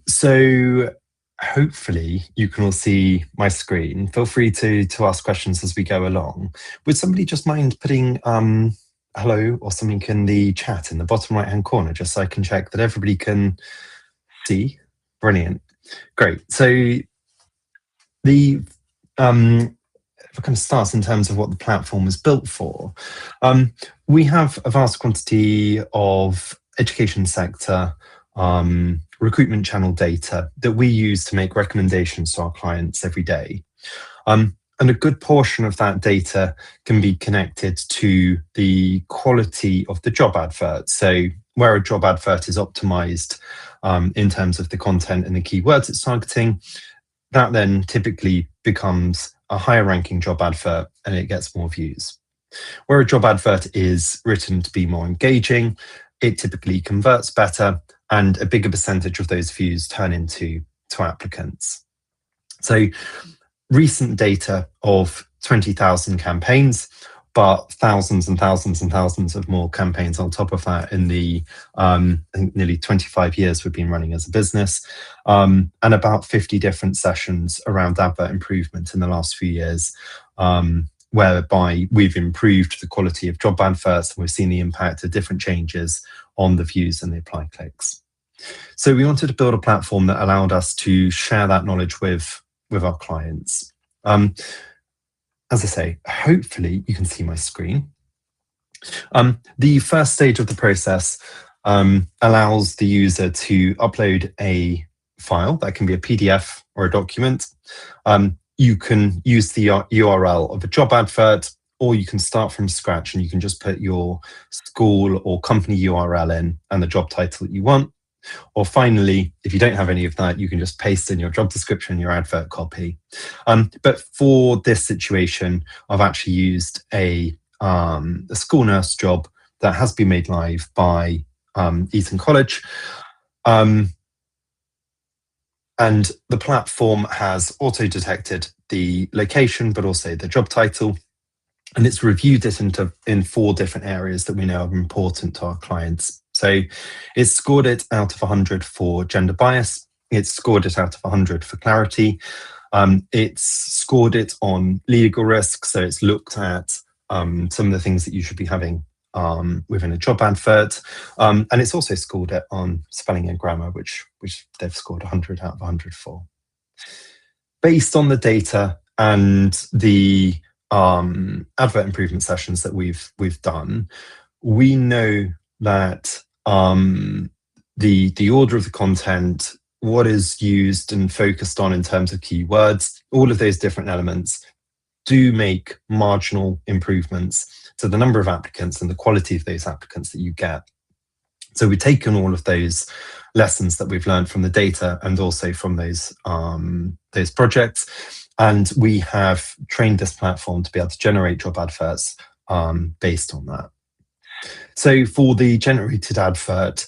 So hopefully you can all see my screen. Feel free to ask questions as we go along. Would somebody just mind putting hello or something in the chat in the bottom right hand corner, just so I can check that everybody can see? Brilliant. Great. So the if I kind of start in terms of what the platform is built for, we have a vast quantity of education sector recruitment channel data that we use to make recommendations to our clients every day. And a good portion of that data can be connected to the quality of the job advert. So where a job advert is optimized in terms of the content and the keywords it's targeting, that then typically becomes a higher ranking job advert and it gets more views. Where a job advert is written to be more engaging, it typically converts better and a bigger percentage of those views turn into applicants. So recent data of 20,000 campaigns, but thousands and thousands and thousands of more campaigns on top of that in the I think nearly 25 years we've been running as a business, and about 50 different sessions around advert improvement in the last few years, whereby we've improved the quality of job adverts and we've seen the impact of different changes on the views and the apply clicks. So we wanted to build a platform that allowed us to share that knowledge with our clients. As I say, hopefully you can see my screen. The first stage of the process allows the user to upload a file. That can be a PDF or a document. You can use the URL of a job advert, or you can start from scratch and you can just put your school or company URL in and the job title that you want. Or finally, if you don't have any of that, you can just paste in your job description, your advert copy. But for this situation, I've actually used a school nurse job that has been made live by Eton College. And the platform has auto-detected the location, but also the job title. And it's reviewed it in 4 different areas that we know are important to our clients. So it's scored it out of 100 for gender bias. It's scored it out of 100 for clarity. It's scored it on legal risk. So it's looked at some of the things that you should be having within a job advert. And it's also scored it on spelling and grammar, which they've scored 100 out of 100 for. Based on the data and the advert improvement sessions that we've done, we know that the order of the content, what is used and focused on in terms of keywords, all of those different elements do make marginal improvements to the number of applicants and the quality of those applicants that you get. So we've taken all of those lessons that we've learned from the data and also from those projects, and we have trained this platform to be able to generate job adverts based on that. So for the generated advert,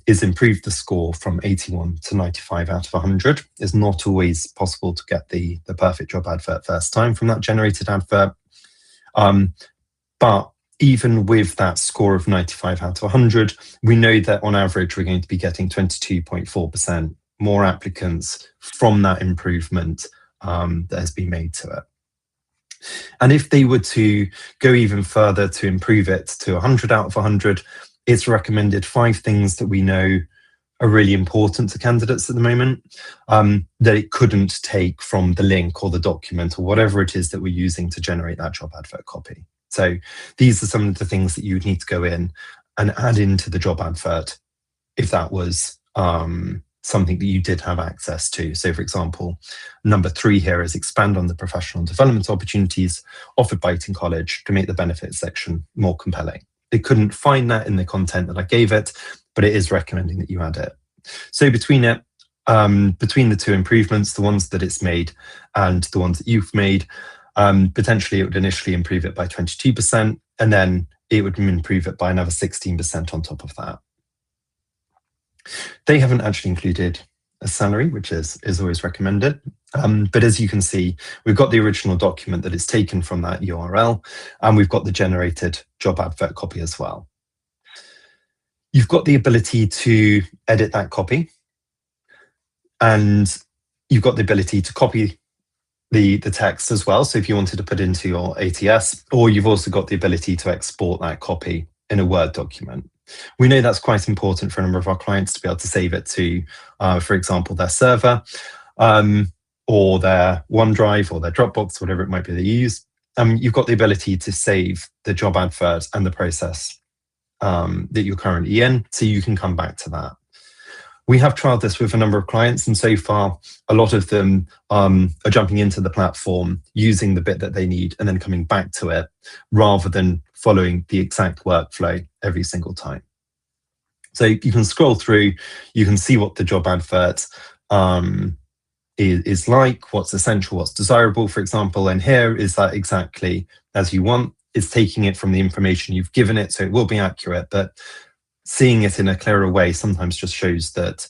is improved the score from 81 to 95 out of 100. It's not always possible to get the perfect job advert first time from that generated advert. But even with that score of 95 out of 100, we know that on average, we're going to be getting 22.4% more applicants from that improvement that has been made to it. And if they were to go even further to improve it to 100 out of 100, it's recommended 5 things that we know are really important to candidates at the moment that it couldn't take from the link or the document or whatever it is that we're using to generate that job advert copy. So these are some of the things that you would need to go in and add into the job advert if that was something that you did have access to. So for example, number 3 here is expand on the professional development opportunities offered by Eton College to make the benefits section more compelling. It couldn't find that in the content that I gave it, but it is recommending that you add it. So between the 2 improvements, the ones that it's made and the ones that you've made, potentially it would initially improve it by 22%, and then it would improve it by another 16% on top of that. They haven't actually included a salary, which is always recommended. But as you can see, we've got the original document that is taken from that URL, and we've got the generated job advert copy as well. You've got the ability to edit that copy. And you've got the ability to copy the text as well. So if you wanted to put into your ATS, or you've also got the ability to export that copy in a Word document. We know that's quite important for a number of our clients to be able to save it to, for example, their server, or their OneDrive or their Dropbox, whatever it might be they use. You've got the ability to save the job advert and the process that you're currently in, so you can come back to that. We have trialed this with a number of clients, and so far, a lot of them are jumping into the platform, using the bit that they need, and then coming back to it, rather than following the exact workflow every single time. So you can scroll through, you can see what the job advert is like, what's essential, what's desirable, for example, and here is that exactly as you want. It's taking it from the information you've given it, so it will be accurate, but seeing it in a clearer way sometimes just shows that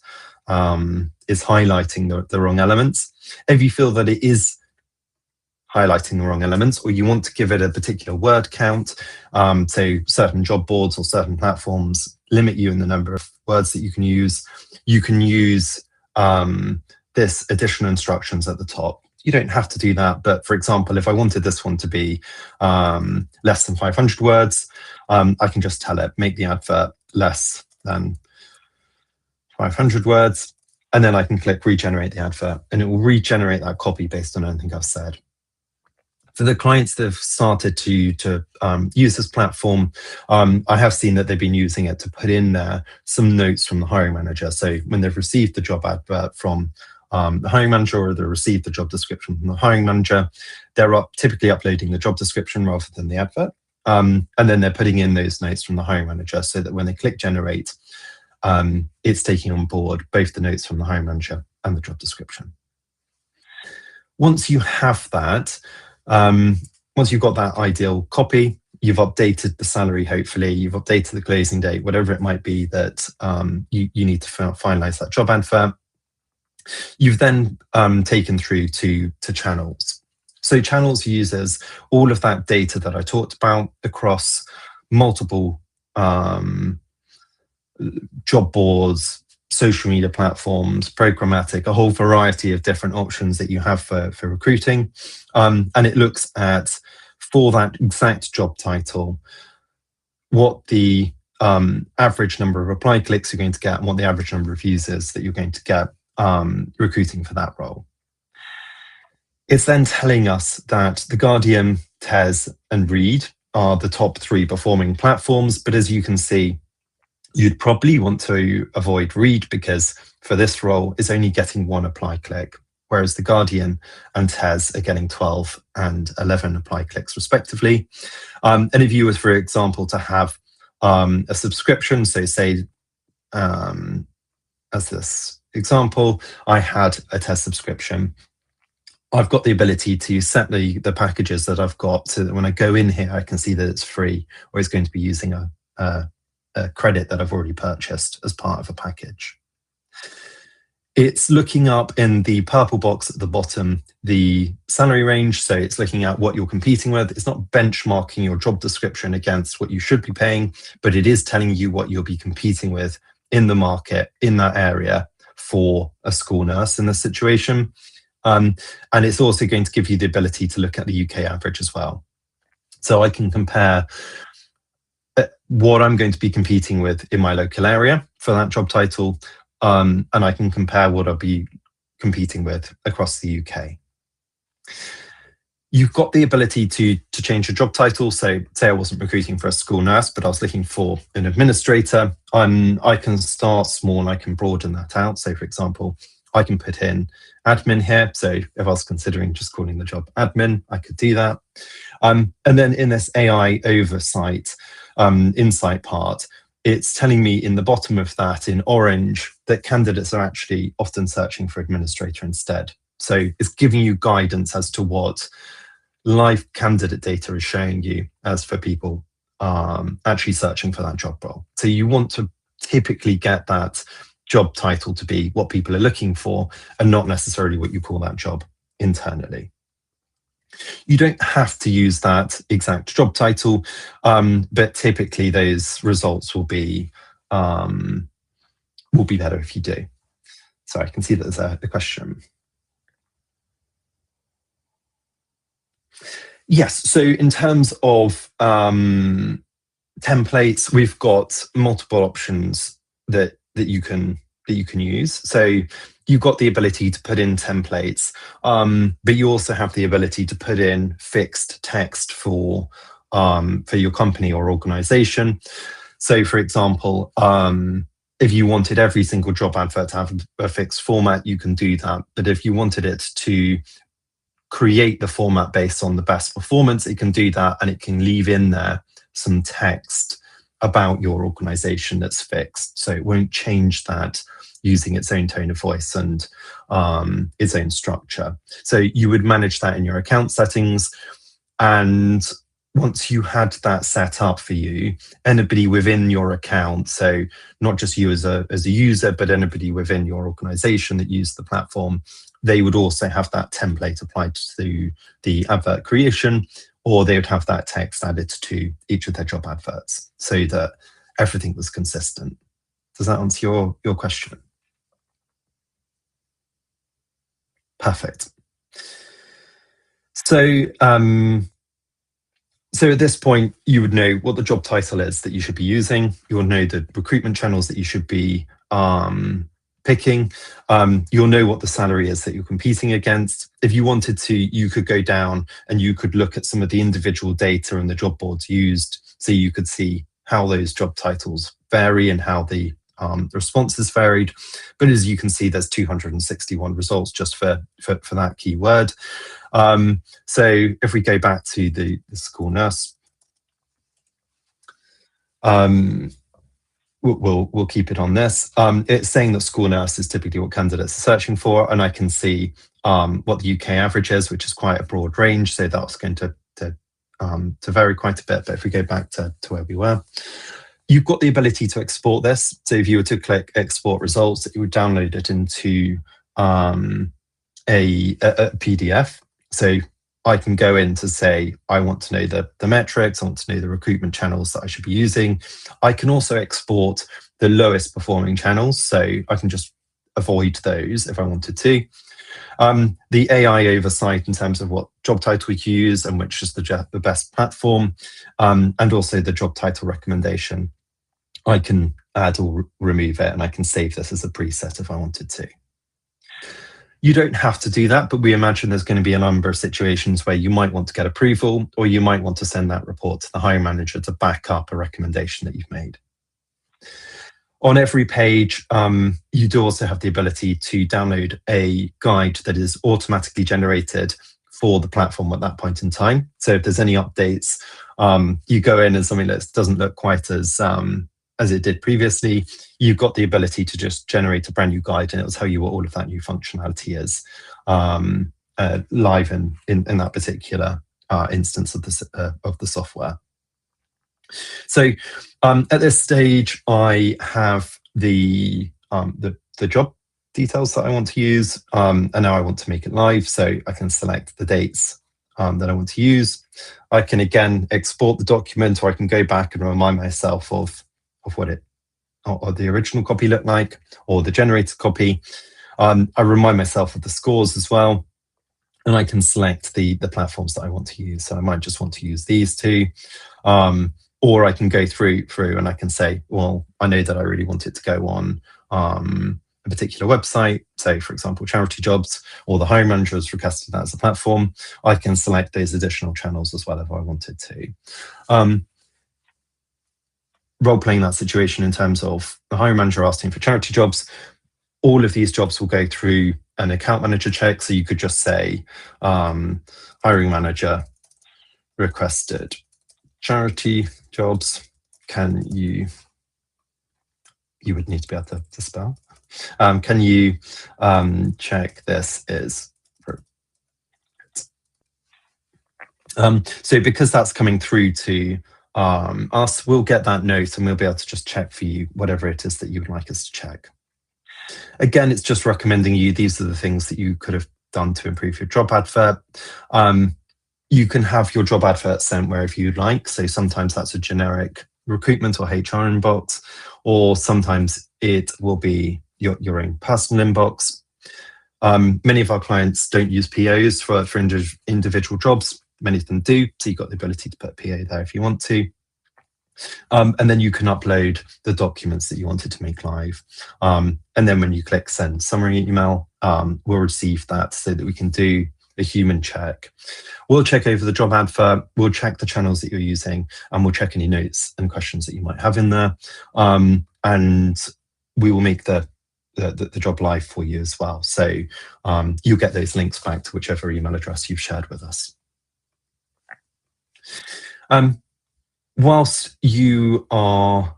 it's highlighting the wrong elements. If you feel that it is highlighting the wrong elements, or you want to give it a particular word count, so certain job boards or certain platforms limit you in the number of words that you can use this additional instructions at the top. You don't have to do that, but for example, if I wanted this one to be less than 500 words, I can just tell it, make the advert less than 500 words, and then I can click regenerate the advert, and it will regenerate that copy based on anything I've said. For the clients that have started to use this platform, I have seen that they've been using it to put in there some notes from the hiring manager. So when they've received the job advert from the hiring manager, or they received the job description from the hiring manager, they're typically uploading the job description rather than the advert. And then they're putting in those notes from the hiring manager, so that when they click generate, it's taking on board both the notes from the hiring manager and the job description. Once you have that, once you've got that ideal copy, you've updated the salary, hopefully, you've updated the closing date, whatever it might be that you need to finalize that job advert. You've then taken through to channels. So channels uses all of that data that I talked about across multiple job boards, social media platforms, programmatic, a whole variety of different options that you have for recruiting. And it looks at, for that exact job title, what the average number of apply clicks you're going to get and what the average number of users that you're going to get recruiting for that role. It's then telling us that The Guardian, Tez, and Reed are the top 3 performing platforms, but as you can see, you'd probably want to avoid Reed because for this role it's only getting 1 apply click, whereas The Guardian and Tez are getting 12 and 11 apply clicks respectively. And if you were, for example, to have a subscription, so say, as this example, I had a Tez subscription, I've got the ability to set the packages that I've got so that when I go in here, I can see that it's free, or it's going to be using a credit that I've already purchased as part of a package. It's looking up in the purple box at the bottom, the salary range. So it's looking at what you're competing with. It's not benchmarking your job description against what you should be paying, but it is telling you what you'll be competing with in the market, in that area, for a school nurse in this situation. And it's also going to give you the ability to look at the UK average as well. So I can compare what I'm going to be competing with in my local area for that job title, and I can compare what I'll be competing with across the UK. You've got the ability to change your job title. So say I wasn't recruiting for a school nurse, but I was looking for an administrator. I can start small and I can broaden that out. So for example, I can put in admin here. So if I was considering just calling the job admin, I could do that. And then in this AI oversight insight part, it's telling me in the bottom of that in orange that candidates are actually often searching for administrator instead. So it's giving you guidance as to what live candidate data is showing you as for people actually searching for that job role. So you want to typically get that job title to be what people are looking for and not necessarily what you call that job internally. You don't have to use that exact job title, but typically those results will be better if you do. So So I can see that there's a question. Yes, so in terms of templates, we've got multiple options that you can use. So you've got the ability to put in templates, but you also have the ability to put in fixed text for your company or organization. So, for example, if you wanted every single job advert to have a fixed format, you can do that. But if you wanted it to create the format based on the best performance, it can do that, and it can leave in there some text about your organization that's fixed. So it won't change that using its own tone of voice and its own structure. So you would manage that in your account settings. And once you had that set up for you, anybody within your account, so not just you as a user, but anybody within your organization that used the platform, they would also have that template applied to the advert creation, or they would have that text added to each of their job adverts so that everything was consistent. Does that answer your question? Perfect. So, so at this point, you would know what the job title is that you should be using. You'll know the recruitment channels that you should be picking. You'll know what the salary is that you're competing against. If you wanted to, you could go down and you could look at some of the individual data and the job boards used, so you could see how those job titles vary and how the responses varied. But as you can see, there's 261 results just for that keyword. So if we go back to the school nurse, we'll keep it on this. It's saying that school nurse is typically what candidates are searching for, and I can see what the UK average is, which is quite a broad range. So that's going to vary quite a bit. But if we go back to where we were, you've got the ability to export this. So if you were to click export results, it would download it into a PDF. So I can go in to say, I want to know the metrics, I want to know the recruitment channels that I should be using. I can also export the lowest performing channels, so I can just avoid those if I wanted to. The AI oversight in terms of what job title we use and which is the best platform, and also the job title recommendation. I can add or remove it, and I can save this as a preset if I wanted to. You don't have to do that, but we imagine there's going to be a number of situations where you might want to get approval, or you might want to send that report to the hiring manager to back up a recommendation that you've made. On every page, you do also have the ability to download a guide that is automatically generated for the platform at that point in time. So if there's any updates, you go in and something that doesn't look quite as it did previously, you've got the ability to just generate a brand new guide, and it'll tell you what all of that new functionality is live in that particular instance of the software. So at this stage, I have the job details that I want to use, and now I want to make it live. So I can select the dates that I want to use. I can again export the document, or I can go back and remind myself of what or the original copy looked like, or the generated copy. I remind myself of the scores as well, and I can select the platforms that I want to use. So I might just want to use these two, or I can go through and I can say, well, I know that I really want it to go on a particular website, say for example charity jobs, or the hiring manager has requested that as a platform. I can select those additional channels as well if I wanted to. Role-playing that situation in terms of the hiring manager asking for charity jobs, all of these jobs will go through an account manager check. So you could just say, hiring manager requested charity jobs. Can you would need to be able to spell. Can you check this is so because that's coming through to us, we'll get that note and we'll be able to just check for you whatever it is that you would like us to check. Again, it's just recommending you, these are the things that you could have done to improve your job advert. You can have your job advert sent wherever you'd like. So sometimes that's a generic recruitment or HR inbox, or sometimes it will be your own personal inbox. Many of our clients don't use POs for individual jobs. Many of them do, so you've got the ability to put a PO there if you want to. And then you can upload the documents that you wanted to make live. And then when you click send summary email, we'll receive that so that we can do a human check. We'll check over the job advert, we'll check the channels that you're using, and we'll check any notes and questions that you might have in there. And we will make the job live for you as well. So you'll get those links back to whichever email address you've shared with us. Whilst you are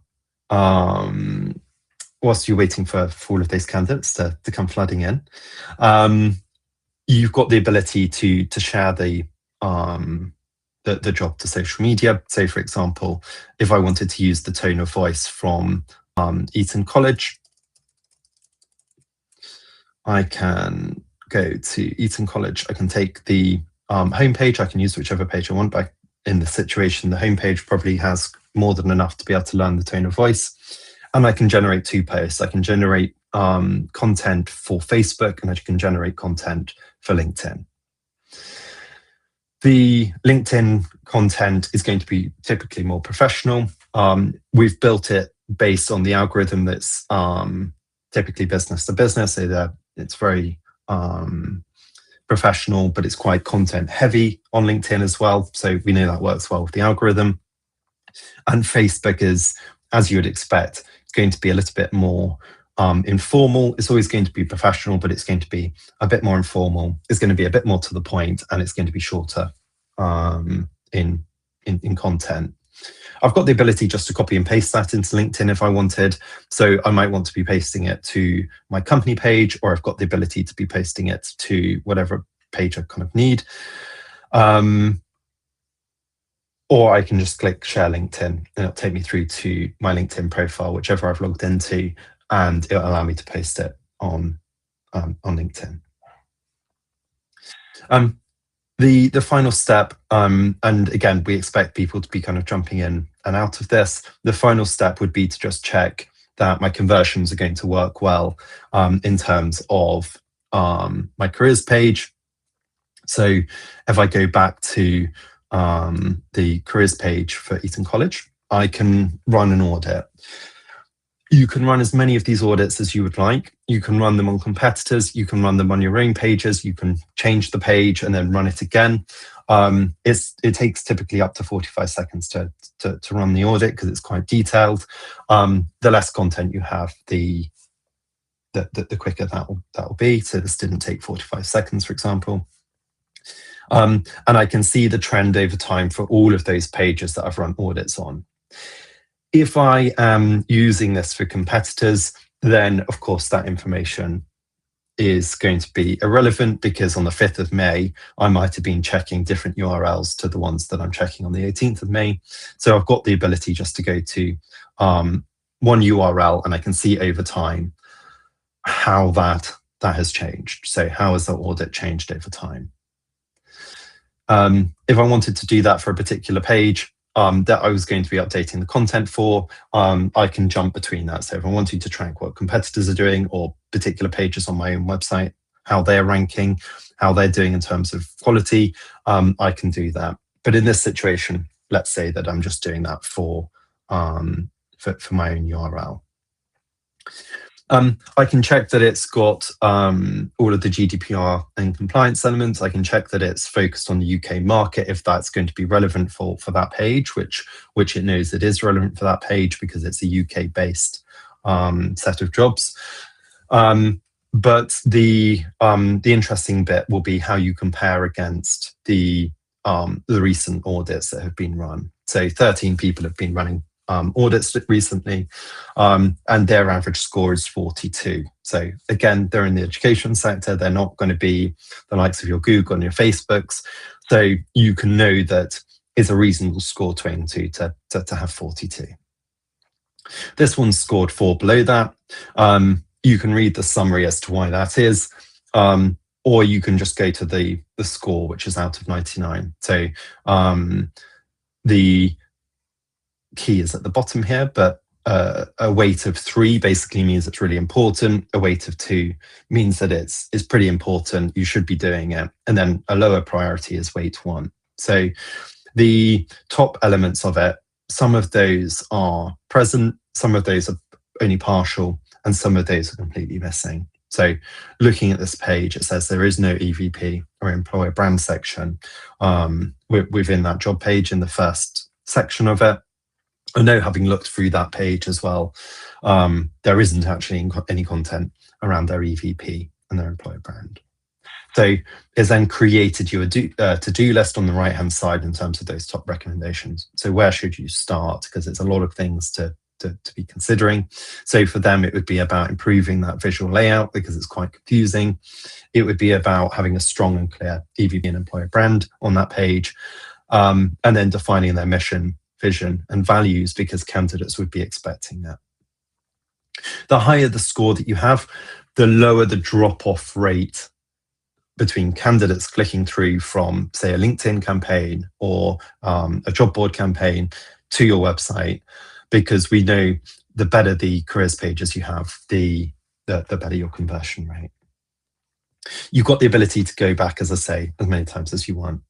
whilst you're waiting for all of those candidates to come flooding in, you've got the ability to share the job to social media. So, for example, if I wanted to use the tone of voice from Eton College, I can go to Eton College. I can take the homepage. I can use whichever page I want. But in the situation, the homepage probably has more than enough to be able to learn the tone of voice. And I can generate 2 posts. I can generate content for Facebook, and I can generate content for LinkedIn. The LinkedIn content is going to be typically more professional. We've built it based on the algorithm that's typically business to business, so that it's very professional, but it's quite content heavy on LinkedIn as well. So we know that works well with the algorithm. And Facebook is, as you would expect, it's going to be a little bit more informal. It's always going to be professional, but it's going to be a bit more informal. It's going to be a bit more to the point, and it's going to be shorter in content. I've got the ability just to copy and paste that into LinkedIn if I wanted. So I might want to be pasting it to my company page, or I've got the ability to be pasting it to whatever page I kind of need. Or I can just click share LinkedIn, and it'll take me through to my LinkedIn profile, whichever I've logged into, and it'll allow me to paste it on LinkedIn. The final step, and again, we expect people to be kind of jumping in and out of this. The final step would be to just check that my conversions are going to work well in terms of my careers page. So if I go back to the careers page for Eton College, I can run an audit. You can run as many of these audits as you would like. You can run them on competitors. You can run them on your own pages. You can change the page and then run it again. It takes typically up to 45 seconds to run the audit because it's quite detailed. The less content you have, the quicker that will be. So this didn't take 45 seconds, for example. And I can see the trend over time for all of those pages that I've run audits on. If I am using this for competitors, then of course that information is going to be irrelevant, because on the 5th of May, I might have been checking different URLs to the ones that I'm checking on the 18th of May. So I've got the ability just to go to one URL, and I can see over time how that has changed. So how has the audit changed over time? If I wanted to do that for a particular page that I was going to be updating the content for, I can jump between that. So if I wanted to track what competitors are doing, or particular pages on my own website, how they're ranking, how they're doing in terms of quality, I can do that. But in this situation, let's say that I'm just doing that for my own URL. I can check that it's got all of the GDPR and compliance elements. I can check that it's focused on the UK market, if that's going to be relevant for that page, which it knows it is relevant for that page because it's a UK-based set of jobs. But the interesting bit will be how you compare against the recent audits that have been run. So 13 people have been running audits recently, and their average score is 42. So again, they're in the education sector. They're not going to be the likes of your Google and your Facebooks. So you can know that it's a reasonable score to aim to have 42. This one's scored 4 below that. You can read the summary as to why that is, or you can just go to the score, which is out of 99. So the key is at the bottom here, but a weight of 3 basically means it's really important. A weight of 2 means that it's pretty important. You should be doing it. And then a lower priority is weight 1. So the top elements of it, some of those are present, some of those are only partial, and some of those are completely missing. So looking at this page, it says there is no EVP or employer brand section within that job page in the first section of it. I know, having looked through that page as well, there isn't actually any content around their EVP and their employer brand. So it's then created you a to-do list on the right-hand side in terms of those top recommendations. So where should you start? Because it's a lot of things to be considering. So for them, it would be about improving that visual layout because it's quite confusing. It would be about having a strong and clear EVP and employer brand on that page, and then defining their mission, vision, and values, because candidates would be expecting that. The higher the score that you have, the lower the drop-off rate between candidates clicking through from, say, a LinkedIn campaign or a job board campaign to your website, because we know the better the careers pages you have, the better your conversion rate. You've got the ability to go back, as I say, as many times as you want.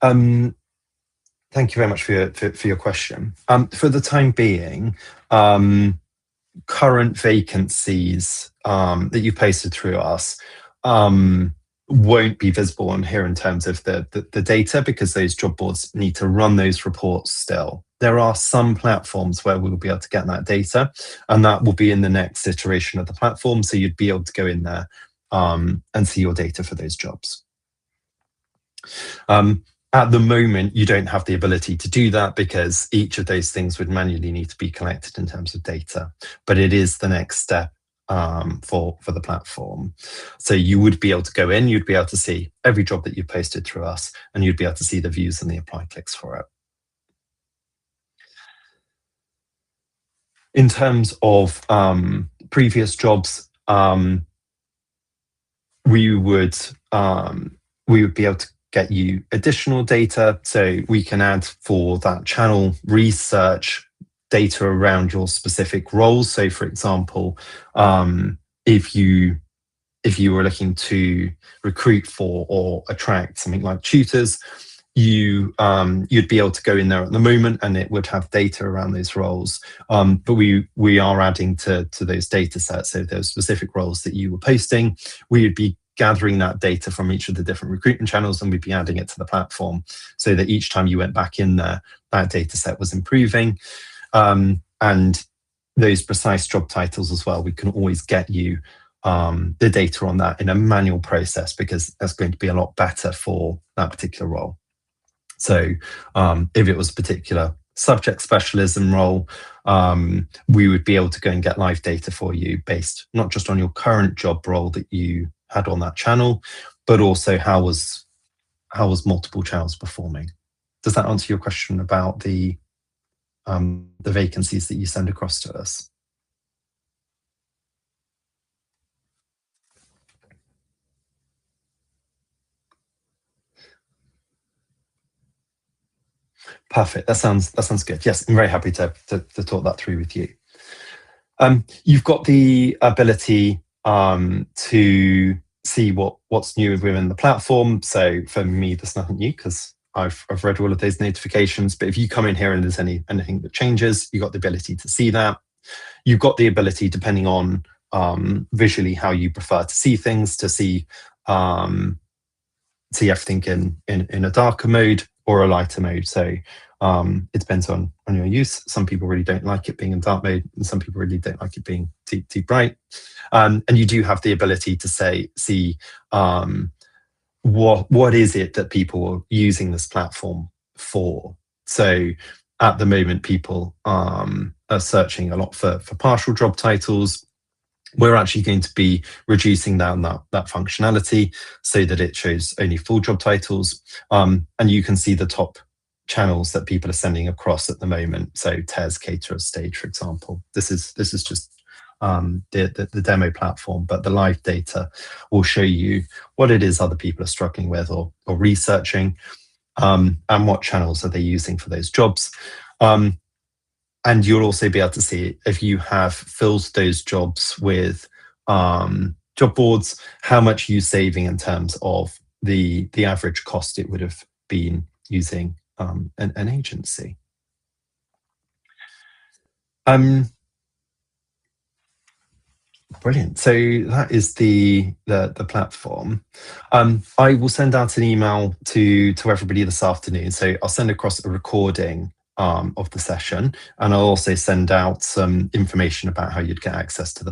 Thank you very much for your question. For the time being, current vacancies that you posted through us won't be visible on here in terms of the data, because those job boards need to run those reports still. There are some platforms where we'll be able to get that data, and that will be in the next iteration of the platform. So you'd be able to go in there and see your data for those jobs. At the moment, you don't have the ability to do that because each of those things would manually need to be collected in terms of data. But it is the next step for the platform. So you would be able to go in, you'd be able to see every job that you posted through us, and you'd be able to see the views and the apply clicks for it. In terms of previous jobs, we would be able to get you additional data. So we can add for that channel research data around your specific roles. So for example, if you were looking to recruit for or attract something like tutors, you'd be able to go in there at the moment and it would have data around those roles. But we are adding to those data sets. So those specific roles that you were posting, we would be gathering that data from each of the different recruitment channels, and we'd be adding it to the platform so that each time you went back in there, that data set was improving. And those precise job titles as well, we can always get you the data on that in a manual process, because that's going to be a lot better for that particular role. So if it was a particular subject specialism role, we would be able to go and get live data for you based not just on your current job role that you had on that channel, but also how was multiple channels performing. Does that answer your question about the vacancies that you send across to us? Perfect. That sounds good. Yes, I'm very happy to talk that through with you. You've got the ability to see what's new within the platform. So for me, there's nothing new because I've read all of those notifications. But if you come in here and there's anything that changes, you've got the ability to see that. You've got the ability, depending on visually how you prefer to see things, to see everything in a darker mode or a lighter mode. So it depends on your use. Some people really don't like it being in dark mode, and some people really don't like it being too bright. And you do have the ability to see what is it that people are using this platform for. So at the moment, people are searching a lot for partial job titles. We're actually going to be reducing down that functionality so that it shows only full job titles. And you can see the top channels that people are sending across at the moment. So TES, Caterers, Stage, for example. This is just the demo platform, but the live data will show you what it is other people are struggling with or researching. and what channels are they using for those jobs. And you'll also be able to see if you have filled those jobs with job boards, how much are you saving in terms of the average cost it would have been using an agency. Brilliant. So that is the platform. I will send out an email to everybody this afternoon. So I'll send across a recording of the session, and I'll also send out some information about how you'd get access to the